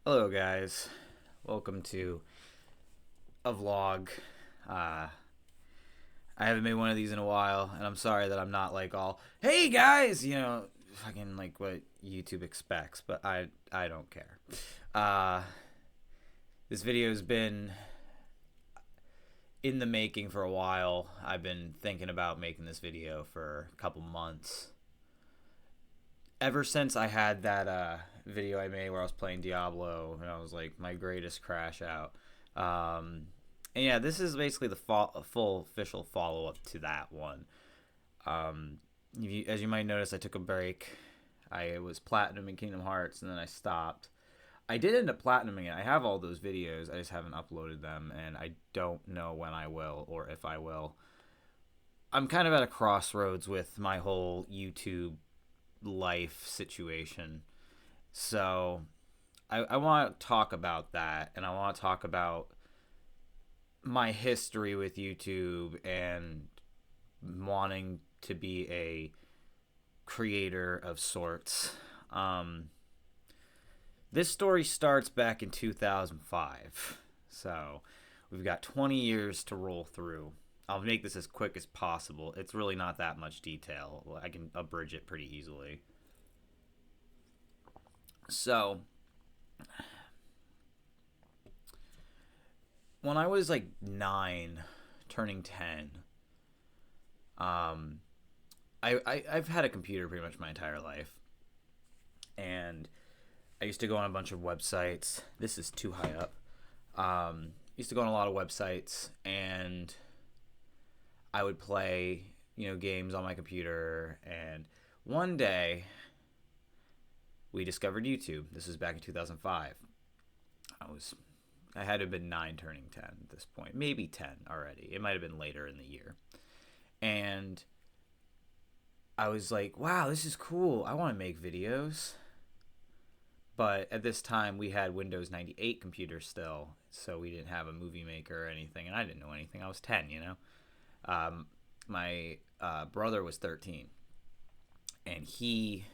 Hello, guys. Welcome to a vlog. Uh, I haven't made one of these in a while, and I'm sorry that I'm not like all, hey guys, fucking like what YouTube expects, but I don't care. Uh, this video's been in the making for a while. I've been thinking about making this video for a couple months. Ever since I had that video I made where I was playing Diablo and I was like my greatest crash out. And yeah, this is basically the full official follow up to that one. As you might notice, I took a break. I was platinum in Kingdom Hearts and then I stopped. I did end up platinuming it. I have all those videos. I just haven't uploaded them, and I don't know when I will or if I will. I'm kind of at a crossroads with my whole YouTube life situation. So I want to talk about that, and I want to talk about my history with YouTube and wanting to be a creator of sorts. Um, this story starts back in 2005. So we've got 20 years to roll through. I'll make this as quick as possible. It's really not that much detail. I can abridge it pretty easily. So, when I was like 9, turning 10, um, I've had a computer pretty much my entire life. And I used to go on a bunch of websites. This is too high up. Used to go on a lot of websites, and I would play, games on my computer. And one day, we discovered YouTube. This was back in 2005. I had to have been 9 turning 10 at this point. Maybe 10 already. It might have been later in the year. And I was like, wow, this is cool. I want to make videos. But at this time, we had Windows 98 computers still, so we didn't have a movie maker or anything, and I didn't know anything. I was 10. My brother was 13, and he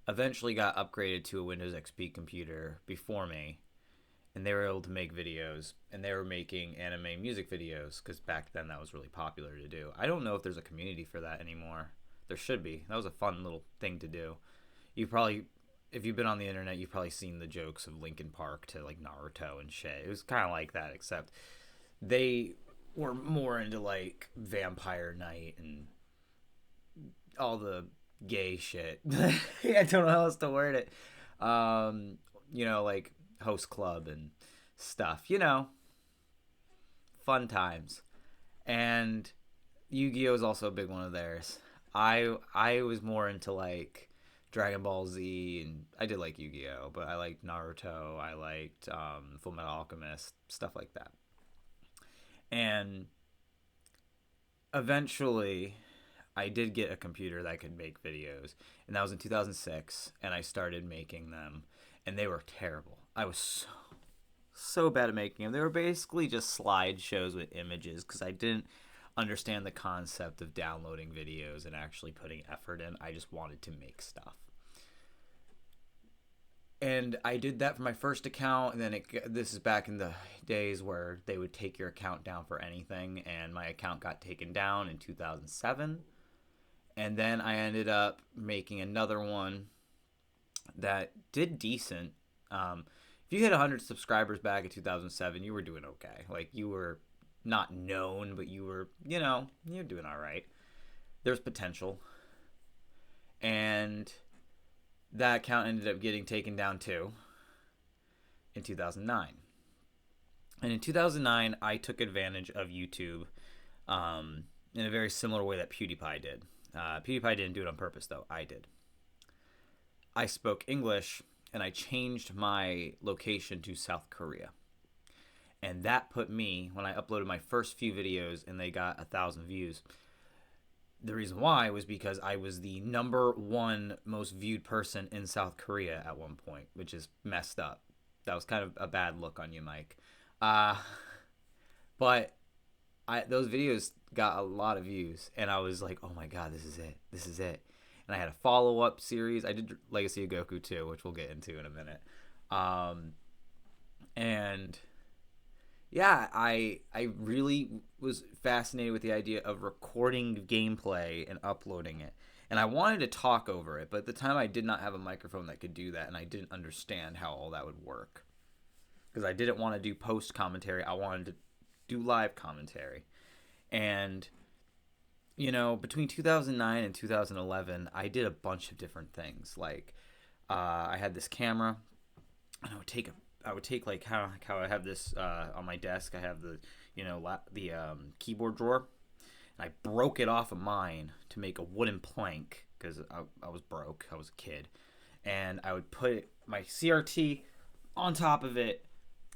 eventually got upgraded to a Windows XP computer before me, and they were able to make videos, and they were making anime music videos, because back then that was really popular to do. I don't know if there's a community for that anymore. There should be. That was a fun little thing to do. You probably, if you've been on the internet, you've probably seen the jokes of Linkin Park to like Naruto and shit. It was kind of like that, except they were more into like Vampire Night and all the gay shit. I don't know how else to word it. Like Host Club and stuff. Fun times. And Yu-Gi-Oh is also a big one of theirs. I was more into like Dragon Ball Z, and I did like Yu-Gi-Oh, but I liked Naruto. I liked Full Metal Alchemist, stuff like that. And eventually, I did get a computer that could make videos, and that was in 2006. And I started making them, and they were terrible. I was so bad at making them. They were basically just slideshows with images because I didn't understand the concept of downloading videos and actually putting effort in. I just wanted to make stuff. And I did that for my first account, and then this is back in the days where they would take your account down for anything, and my account got taken down in 2007. And then I ended up making another one that did decent. If you hit 100 subscribers back in 2007, you were doing okay. Like, you were not known, but you were, you're doing all right. There's potential. And that account ended up getting taken down too in 2009. And in 2009, I took advantage of YouTube in a very similar way that PewDiePie did. PewDiePie didn't do it on purpose, though. I did. I spoke English, and I changed my location to South Korea. And that put me, when I uploaded my first few videos and they got 1,000 views, the reason why was because I was the #1 most viewed person in South Korea at one point, which is messed up. That was kind of a bad look on you, Mike. Uh, but those videos got a lot of views, and I was like, oh my god, this is it. This is it. And I had a follow-up series. I did Legacy of Goku too, which we'll get into in a minute. Um, and yeah, I really was fascinated with the idea of recording gameplay and uploading it. And I wanted to talk over it, but at the time I did not have a microphone that could do that, and I didn't understand how all that would work. Because I didn't want to do post commentary, I wanted to do live commentary. And between 2009 and 2011, I did a bunch of different things. Like, I had this camera, and I would take like how I have this on my desk. I have the keyboard drawer, and I broke it off of mine to make a wooden plank because I was broke. I was a kid, and I would put my CRT on top of it,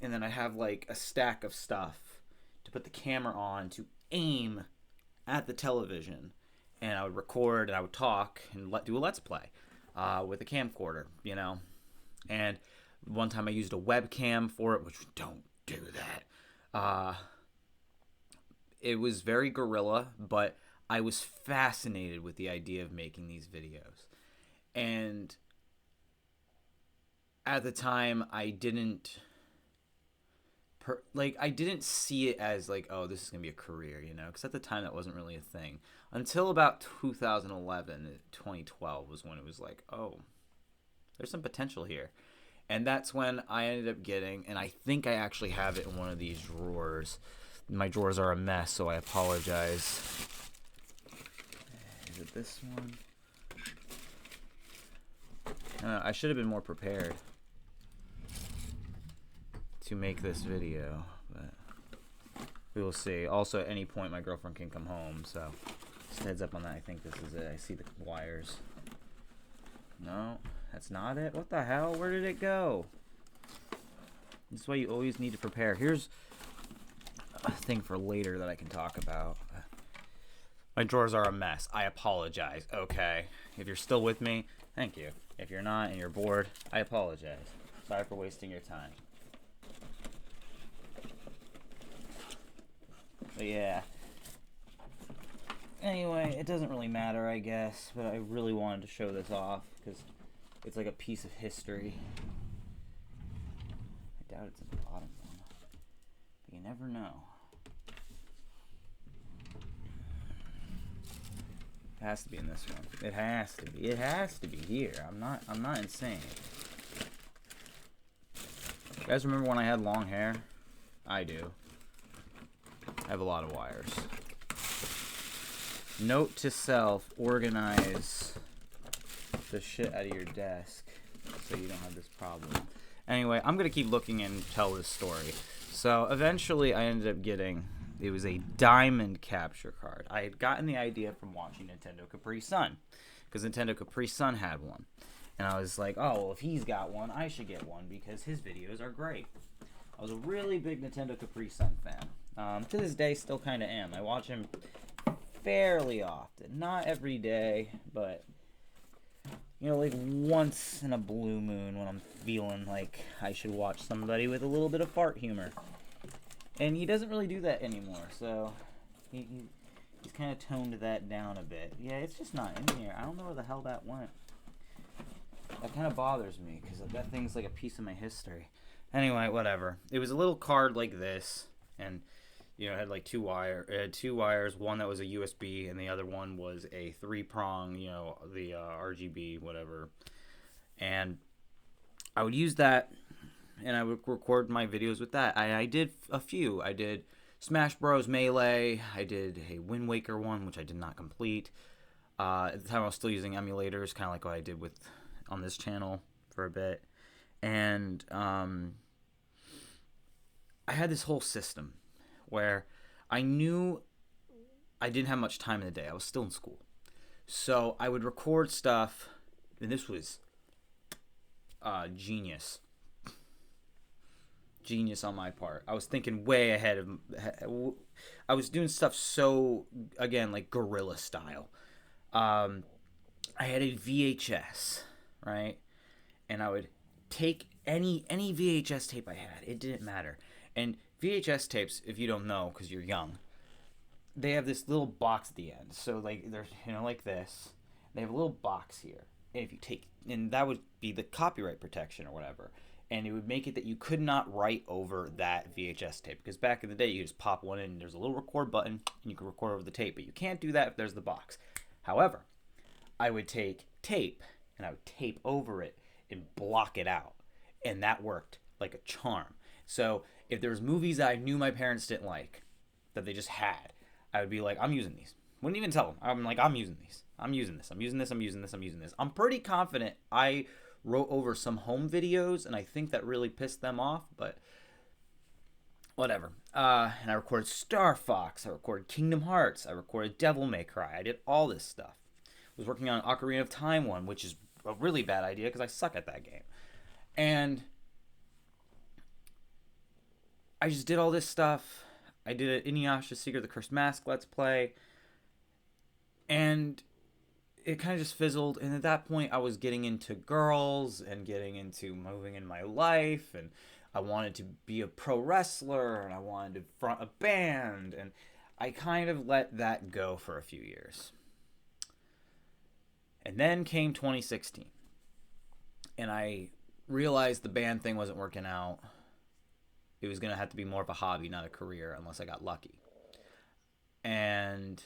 and then I have like a stack of stuff to put the camera on to aim at the television, and I would record and I would talk and do a let's play with a camcorder, and one time I used a webcam for it, which don't do that. It was very guerrilla, but I was fascinated with the idea of making these videos. And at the time, I didn't see it as like, oh, this is gonna be a career, because at the time that wasn't really a thing. Until about 2011, 2012 was when it was like, oh, there's some potential here. And that's when I ended up getting, and I think I actually have it in one of these drawers. My drawers are a mess, so I apologize. Is it this one? I should have been more prepared to make this video, but we will see. Also, at any point, my girlfriend can come home, so just heads up on that. I think this is it. I see the wires. No, that's not it. What the hell? Where did it go? This is why you always need to prepare. Here's a thing for later that I can talk about. My drawers are a mess. I apologize. Okay. If you're still with me, thank you. If you're not and you're bored, I apologize. Sorry for wasting your time. But yeah. Anyway, it doesn't really matter, I guess, but I really wanted to show this off because it's like a piece of history. I doubt it's in the bottom one, but you never know. It has to be in this one. It has to be. It has to be here. I'm not insane. You guys remember when I had long hair? I do. I have a lot of wires. Note to self, organize the shit out of your desk so you don't have this problem. Anyway, I'm going to keep looking and tell this story. So eventually I ended up getting, it was a diamond capture card. I had gotten the idea from watching Nintendo Capri Sun, because Nintendo Capri Sun had one. And I was like, oh, well, if he's got one, I should get one because his videos are great. I was a really big Nintendo Capri Sun fan. To this day, still kind of am. I watch him fairly often. Not every day, but, like once in a blue moon when I'm feeling like I should watch somebody with a little bit of fart humor. And he doesn't really do that anymore, so he's kind of toned that down a bit. Yeah, it's just not in here. I don't know where the hell that went. That kind of bothers me, because that thing's like a piece of my history. Anyway, whatever. It was a little card like this, and it had like two wires, one that was a USB, and the other one was a 3-prong, the RGB, whatever. And I would use that, and I would record my videos with that. I did a few. I did Smash Bros. Melee. I did a Wind Waker one, which I did not complete. At the time, I was still using emulators, kind of like what I did on this channel for a bit. And I had this whole system where I knew I didn't have much time in the day. I was still in school. So I would record stuff, and this was genius. Genius on my part. I was thinking way ahead of... I was doing stuff so, again, like guerrilla style. I had a VHS, right? And I would take any VHS tape I had. It didn't matter. And VHS tapes, if you don't know, because you're young, they have this little box at the end. So like they're like this. They have a little box here. And if you take, and that would be the copyright protection or whatever. and it would make it that you could not write over that VHS tape, because back in the day you just pop one in and there's a little record button and you can record over the tape, but you can't do that if there's the box. However, I would take tape and I would tape over it and block it out, and that worked like a charm. So if there was movies that I knew my parents didn't like, that they just had, I would be like, I'm using these. Wouldn't even tell them. I'm like, I'm using these. I'm using this. I'm using this. I'm using this. I'm using this. I'm pretty confident I wrote over some home videos, and I think that really pissed them off, but whatever. And I recorded Star Fox. I recorded Kingdom Hearts. I recorded Devil May Cry. I did all this stuff. I was working on Ocarina of Time one, which is a really bad idea because I suck at that game. And I just did all this stuff. I did an Inuyasha Secret of the Cursed Mask Let's Play. And it kind of just fizzled. And at that point, I was getting into girls and getting into moving in my life. And I wanted to be a pro wrestler. And I wanted to front a band. And I kind of let that go for a few years. And then came 2016. And I realized the band thing wasn't working out. It was going to have to be more of a hobby, not a career, unless I got lucky. And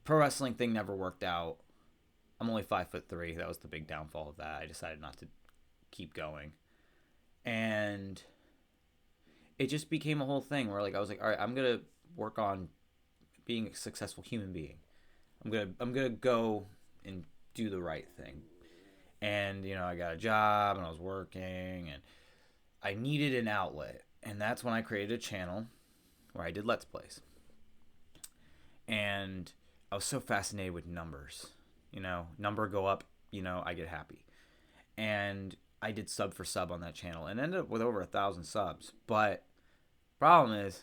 pro wrestling thing never worked out. I'm only 5'3". That was the big downfall of that. I decided not to keep going. And it just became a whole thing where I was like, all right, I'm going to work on being a successful human being. I'm going to go and do the right thing. And, I got a job and I was working and I needed an outlet. And that's when I created a channel where I did Let's Plays. And I was so fascinated with numbers. Number go up, I get happy. And I did sub for sub on that channel and ended up with over 1,000 subs. But problem is,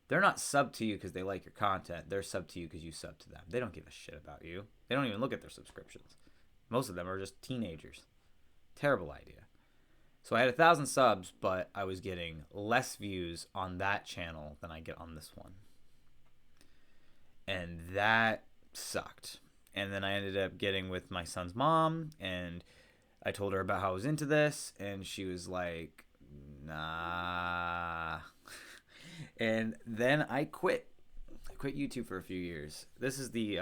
they're not sub to you because they like your content. They're sub to you because you sub to them. They don't give a shit about you. They don't even look at their subscriptions. Most of them are just teenagers. Terrible idea. So I had 1,000 subs, but I was getting less views on that channel than I get on this one. And that sucked. And then I ended up getting with my son's mom, and I told her about how I was into this, and she was like, nah. And then I quit. I quit YouTube for a few years. This is the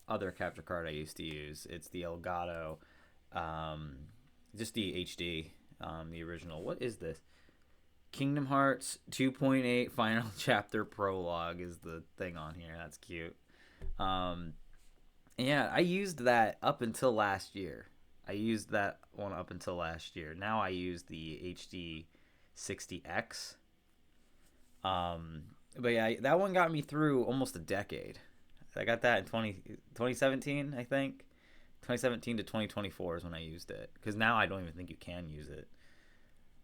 other capture card I used to use. It's the Elgato, just the HD, the original. What is this? Kingdom Hearts 2.8 Final Chapter Prologue is the thing on here. That's cute. Yeah, I used that up until last year. Now I use the HD 60X. But yeah, that one got me through almost a decade. I got that in 2017, I think. 2017 to 2024 is when I used it. Because now I don't even think you can use it.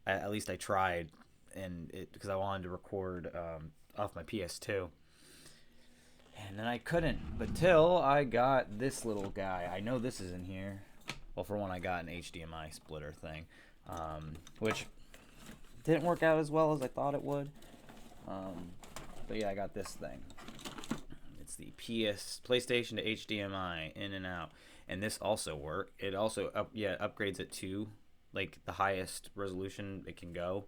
At least I tried, because I wanted to record off my PS2. And then I couldn't, but till I got this little guy. I know this is in here. Well, for one, I got an HDMI splitter thing, which didn't work out as well as I thought it would. But yeah, I got this thing. It's the PlayStation to HDMI, in and out. And this also worked. It also upgrades it to the highest resolution it can go.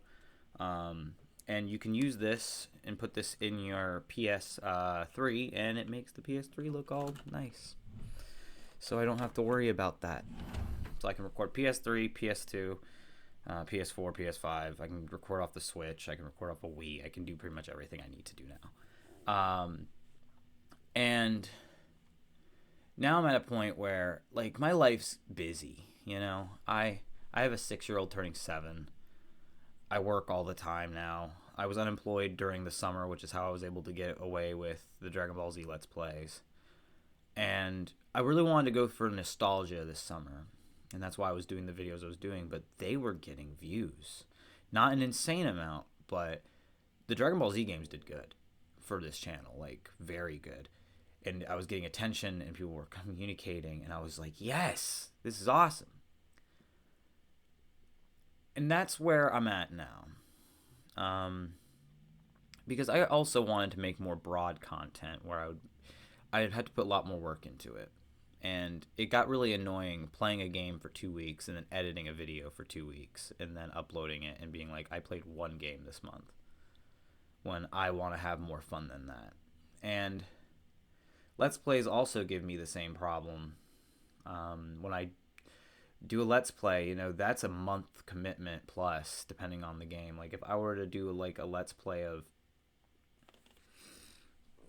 And you can use this and put this in your PS3, and it makes the PS3 look all nice. So I don't have to worry about that. So I can record PS3, PS2, PS4, PS5. I can record off the Switch. I can record off a Wii. I can do pretty much everything I need to do now. And now I'm at a point where my life's busy. I have a 6-year-old turning 7. I work all the time now. I was unemployed during the summer, which is how I was able to get away with the Dragon Ball Z Let's Plays. And I really wanted to go for nostalgia this summer. And that's why I was doing the videos I was doing. But they were getting views. Not an insane amount, but the Dragon Ball Z games did good for this channel. Very good. And I was getting attention, and people were communicating. And I was like, yes, this is awesome. And that's where I'm at now. Because I also wanted to make more broad content where I'd had to put a lot more work into it. And it got really annoying playing a game for 2 weeks and then editing a video for 2 weeks and then uploading it and being like, I played one game this month when I want to have more fun than that. And Let's Plays also give me the same problem. When I do a Let's Play, that's a month commitment plus, depending on the game. Like, if I were to do, like, a Let's Play of,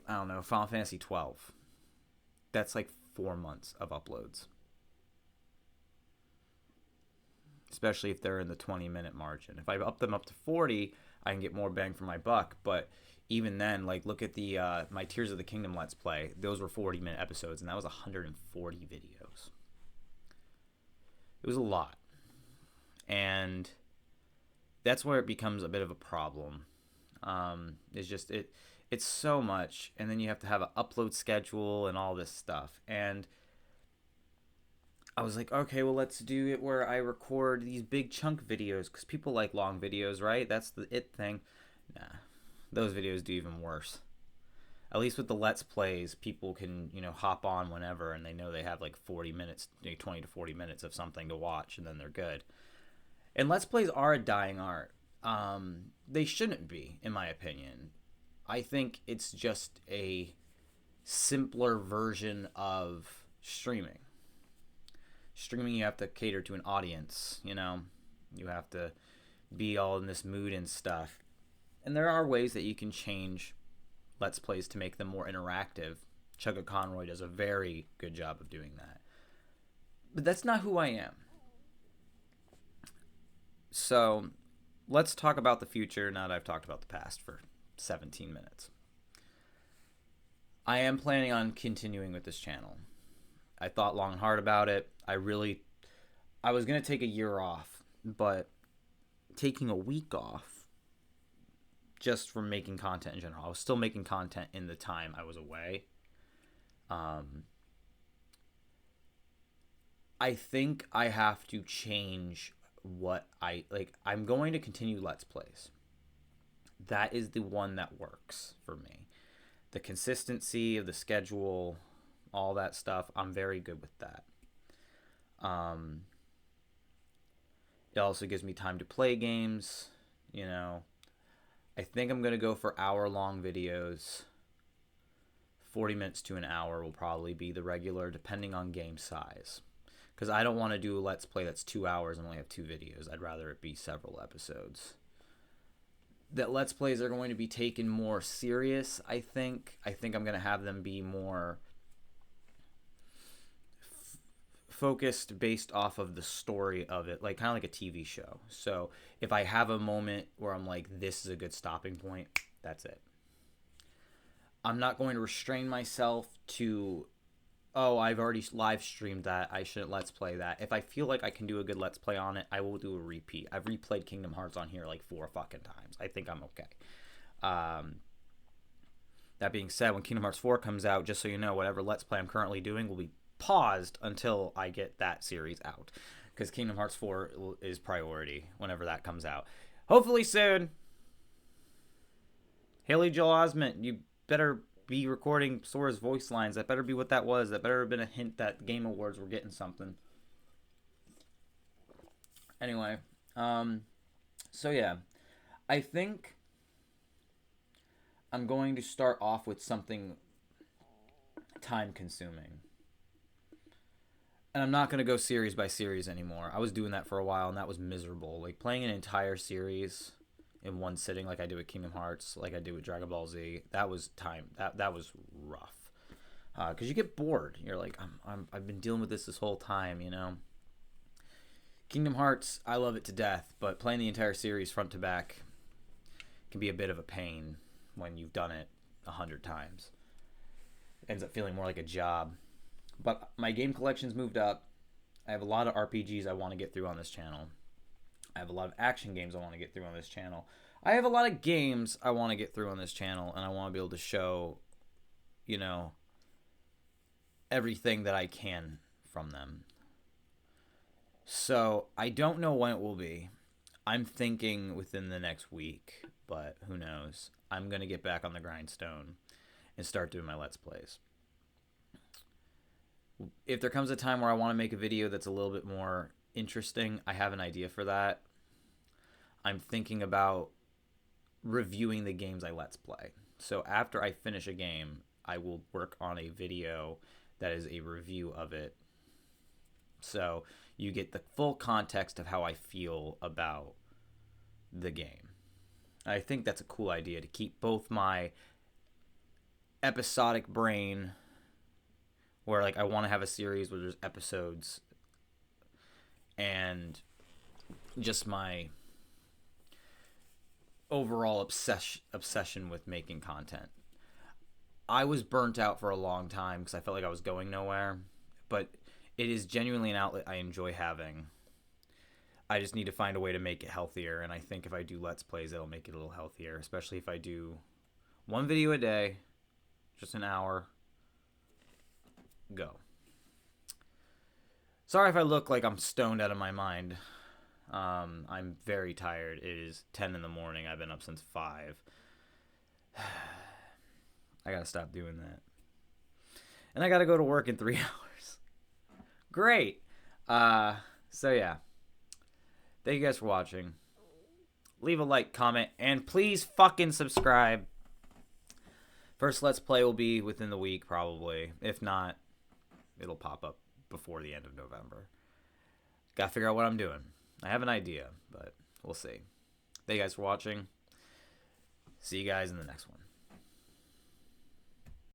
I don't know, Final Fantasy 12, that's like 4 months of uploads. Especially if they're in the 20-minute margin. If I up them up to 40, I can get more bang for my buck. But even then, like, look at the my Tears of the Kingdom Let's Play. Those were 40-minute episodes, and that was 140 videos. It was a lot. And that's where it becomes a bit of a problem. It's so much, and then you have to have an upload schedule and all this stuff. And I was like, okay, well, let's do it where I record these big chunk videos, because people like long videos, right? That's the it thing. Nah, those videos do even worse. At least with the Let's Plays, people can, hop on whenever, and they know they have like 40 minutes, 20 to 40 minutes of something to watch, and then they're good. And Let's Plays are a dying art. They shouldn't be, in my opinion. I think it's just a simpler version of streaming. Streaming, you have to cater to an audience, you have to be all in this mood and stuff. And there are ways that you can change Let's Plays to make them more interactive. Chugga Conroy does a very good job of doing that. But that's not who I am. So let's talk about the future now that I've talked about the past for 17 minutes. I am planning on continuing with this channel. I thought long and hard about it. I was going to take a year off, but taking a week off just from making content in general. I was still making content in the time I was away. I think I have to change what I'm going to continue Let's Plays. That is the one that works for me. The consistency of the schedule, all that stuff, I'm very good with that. It also gives me time to play games, I think I'm going to go for hour-long videos. 40 minutes to an hour will probably be the regular, depending on game size. Because I don't want to do a Let's Play that's 2 hours and only have 2 videos. I'd rather it be several episodes. That Let's Plays are going to be taken more serious, I think. I think I'm going to have them be more focused based off of the story of it, like kind of like a TV show. So if I have a moment where I'm like, this is a good stopping point, that's it. I'm not going to restrain myself to, oh, I've already live streamed that, I shouldn't Let's Play that. If I feel like I can do a good Let's Play on it, I will do a repeat. I've replayed Kingdom Hearts on here like 4 fucking times. I think I'm okay. That being said, when Kingdom Hearts 4 comes out, just so you know, whatever Let's Play I'm currently doing will be paused until I get that series out, because Kingdom Hearts 4 is priority whenever that comes out. Hopefully soon. Haley Joel Osment, you better be recording Sora's voice lines. That better be what that was. That better have been a hint that Game Awards were getting something. Anyway, so yeah, I think I'm going to start off with something time consuming. And I'm not going to go series by series anymore. I was doing that for a while, and that was miserable. Like, playing an entire series in one sitting, like I do with Kingdom Hearts, like I do with Dragon Ball Z, that was time. That was rough. Because you get bored. You're like, I've been dealing with this whole time, Kingdom Hearts, I love it to death, but playing the entire series front to back can be a bit of a pain when you've done it 100 times. It ends up feeling more like a job. But my game collection's moved up. I have a lot of RPGs I want to get through on this channel. I have a lot of action games I want to get through on this channel. I have a lot of games I want to get through on this channel, and I want to be able to show, everything that I can from them. So I don't know when it will be. I'm thinking within the next week, but who knows. I'm going to get back on the grindstone and start doing my Let's Plays. If there comes a time where I want to make a video that's a little bit more interesting, I have an idea for that. I'm thinking about reviewing the games I Let's Play. So after I finish a game, I will work on a video that is a review of it. So you get the full context of how I feel about the game. I think that's a cool idea to keep both my episodic brain, where like I want to have a series where there's episodes, and just my overall obsession with making content. I was burnt out for a long time because I felt like I was going nowhere, but it is genuinely an outlet I enjoy having. I just need to find a way to make it healthier, and I think if I do Let's Plays, it'll make it a little healthier, especially if I do one video a day, just an hour, go. Sorry if I look like I'm stoned out of my mind. I'm very tired. It is 10 in the morning. I've been up since 5. I gotta stop doing that. And I gotta go to work in 3 hours. Great. So yeah. Thank you guys for watching. Leave a like, comment, and please fucking subscribe. First Let's Play will be within the week, probably. If not, it'll pop up before the end of November. Gotta figure out what I'm doing. I have an idea, but we'll see. Thank you guys for watching. See you guys in the next one.